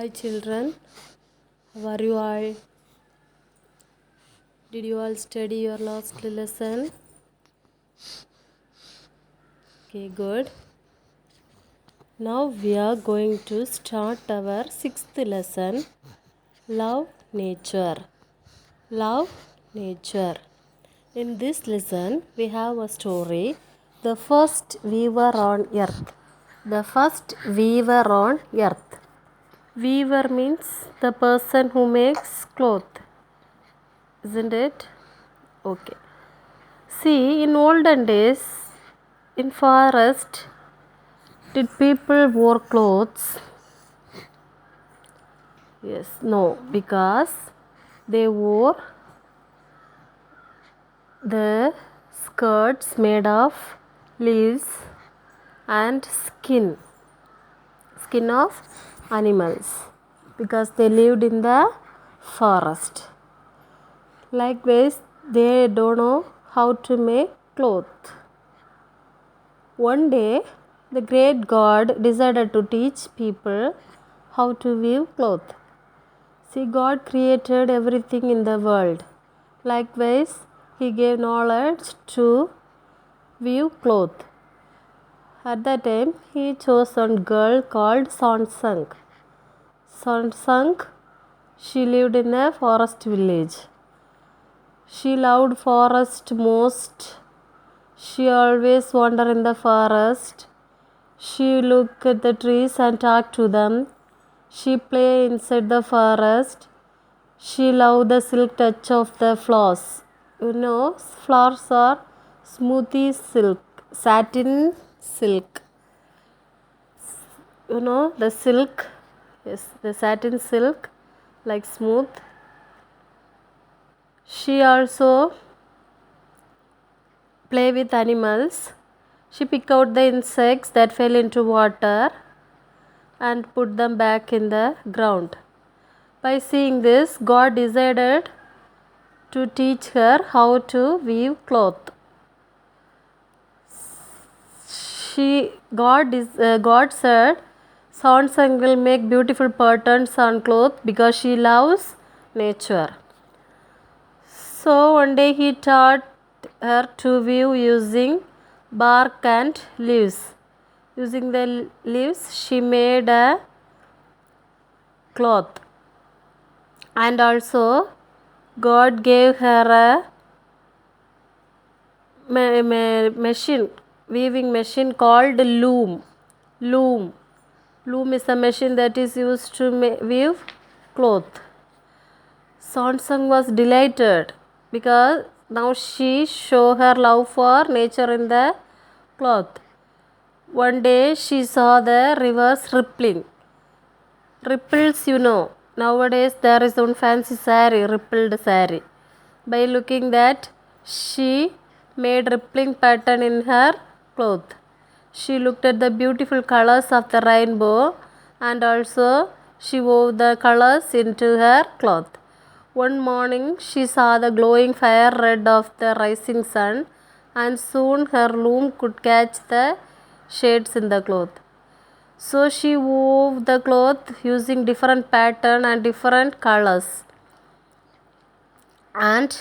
Hi children, how are you all? Did you all study your last lesson? Okay, good. Now we are going to start our sixth lesson, Love Nature. Love Nature. In this lesson, we have a story, The First Weaver on Earth. The first weaver on earth. Weaver means the person who makes cloth, isn't it? Okay. See, in olden days, in forest, did people wear clothes? Yes, no, because they wore the skirts made of leaves and skin of animals, because they lived in the forest. Likewise, they don't know how to make clothes. One day, the great God decided to teach people how to weave cloth. See, God created everything in the world. Likewise, He gave knowledge to weave cloth. At that time, He chose a girl called Sansang. Sansang, she lived in a forest village. She loved forest most. She always wandered in the forest. She looked at the trees and talked to them. She played inside the forest. She loved the silk touch of the flowers. You know, flowers are smoothie silk, satin silk. You know, the silk, yes, the satin silk, like smooth. She also play with animals. She picked out the insects that fell into water and put them back in the ground. By seeing this, God decided to teach her how to weave cloth. God said, Sansang will make beautiful patterns on cloth because she loves nature. So one day he taught her to weave using bark and leaves. Using the leaves, she made a cloth. And also, God gave her a machine, weaving machine called loom. Loom is a machine that is used to weave cloth. Sansang was delighted because now she showed her love for nature in the cloth. One day she saw the rivers rippling. Ripples, you know. Nowadays there is one fancy saree, rippled saree. By looking that, she made rippling pattern in her cloth. She looked at the beautiful colors of the rainbow and also she wove the colors into her cloth. One morning she saw the glowing fire red of the rising sun and soon her loom could catch the shades in the cloth. So she wove the cloth using different pattern and different colors. And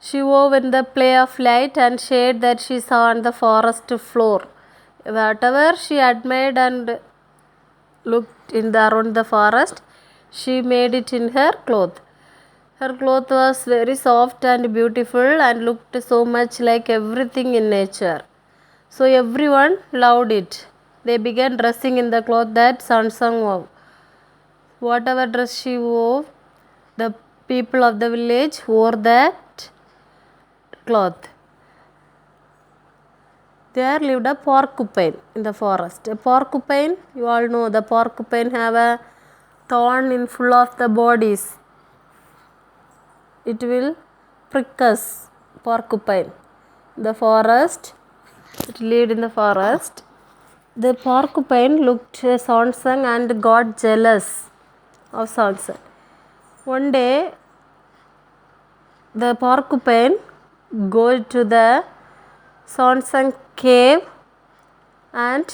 she wove in the play of light and shade that she saw on the forest floor. Whatever she admired and looked around the forest, she made it in her cloth. Her cloth was very soft and beautiful and looked so much like everything in nature. So everyone loved it. They began dressing in the cloth that Sansang wove. Whatever dress she wove, the people of the village wore that cloth. There lived a porcupine in the forest. A porcupine, you all know, the porcupine have a thorn in full of the bodies. It will prick us, porcupine. The forest, it lived in the forest. The porcupine looked at Sansang and got jealous of Sansang. One day, the porcupine go to the Sansang cave and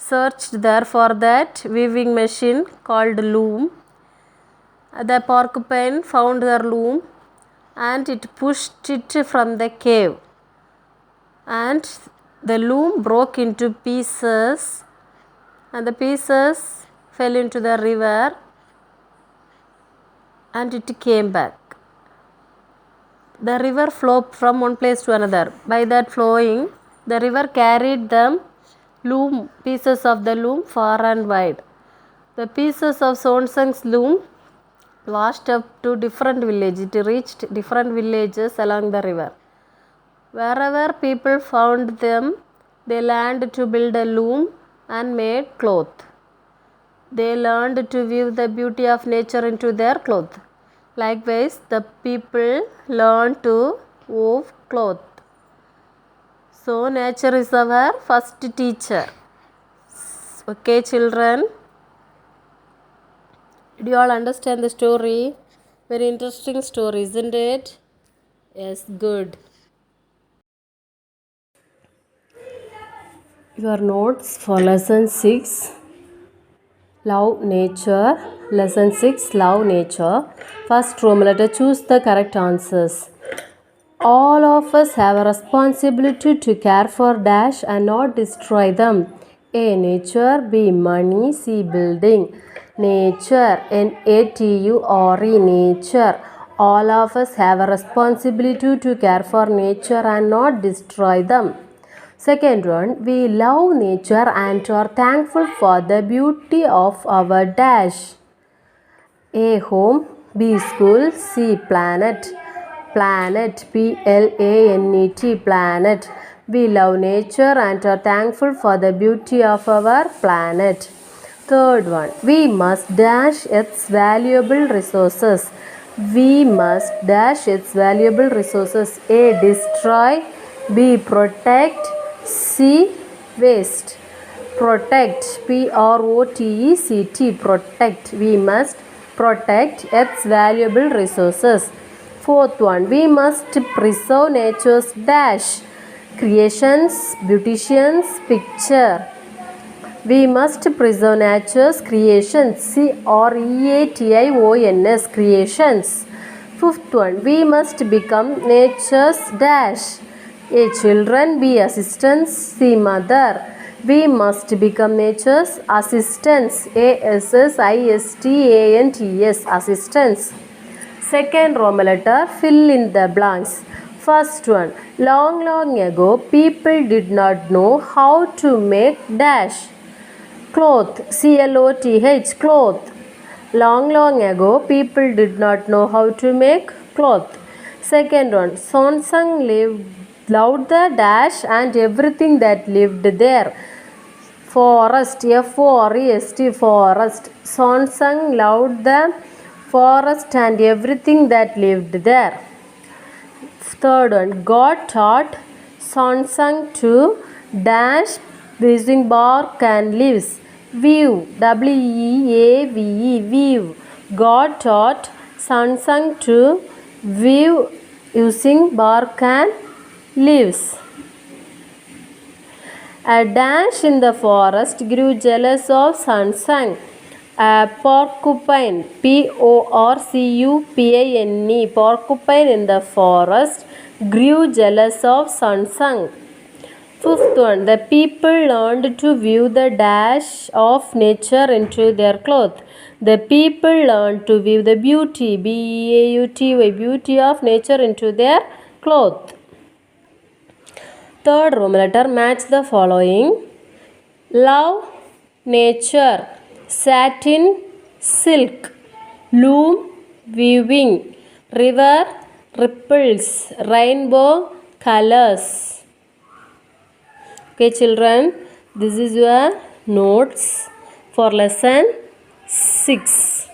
searched there for that weaving machine called loom. The porcupine found the loom and it pushed it from the cave, and the loom broke into pieces, and the pieces fell into the river, and it came back. The river flowed from one place to another. By that flowing, the river carried the loom, pieces of the loom far and wide. The pieces of Sonsang's loom washed up to different villages. It reached different villages along the river. Wherever people found them, they learned to build a loom and made cloth. They learned to weave the beauty of nature into their cloth. Likewise, the people learned to weave cloth. So, nature is our first teacher. Okay, children. Did you all understand the story? Very interesting story, isn't it? Yes, good. Your notes for lesson 6, Love Nature. Lesson 6, Love Nature. First Roman letter, choose the correct answers. All of us have a responsibility to care for dash and not destroy them. A. Nature. B. Money. C. Building. Nature. N-A-T-U-R-E. Nature. All of us have a responsibility to care for nature and not destroy them. Second one, we love nature and are thankful for the beauty of our dash. A. Home. B. School. C. Planet. Planet. P-L-A-N-E-T. Planet. We love nature and are thankful for the beauty of our planet. Third one, we must dash its valuable resources. We must dash its valuable resources. A. Destroy. B. Protect. C. Waste. Protect. P-R-O-T-E-C-T. Protect. We must protect its valuable resources. Fourth one, we must preserve nature's dash. Creations, beauticians, picture. We must preserve nature's creations. C-R-E-A-T-I-O-N-S. Creations. Fifth one, we must become nature's dash. A. Children. B. Assistants. C. Mother. We must become nature's assistants. A-S-S-I-S-T-A-N-T-S. Assistants. Second Roman letter, fill in the blanks. First one, long ago, people did not know how to make dash. Cloth. C-L-O-T-H. Cloth. Long ago, people did not know how to make cloth. Second one, Sonsang loved the dash and everything that lived there. Forest. F-O-R-E-S-T. Forest. Sonsang loved the forest and everything that lived there. Third one, God taught Sonsang to dash using bark and leaves. Weave. W-E-A-V-E. Weave. God taught Sonsang to weave using bark and leaves. A dash in the forest grew jealous of Sonsang. A porcupine. P-O-R-C-U-P-I-N-E. Porcupine in the forest grew jealous of Sonsang. Fifth one, the people learned to view the dash of nature into their cloth. The people learned to view the beauty, B-E-A-U-T-Y, beauty of nature into their cloth. Third Roman letter, match the following. Love, nature, satin, silk, loom, weaving, river, ripples, rainbow, colors. Okay, children, this is your notes for lesson 6.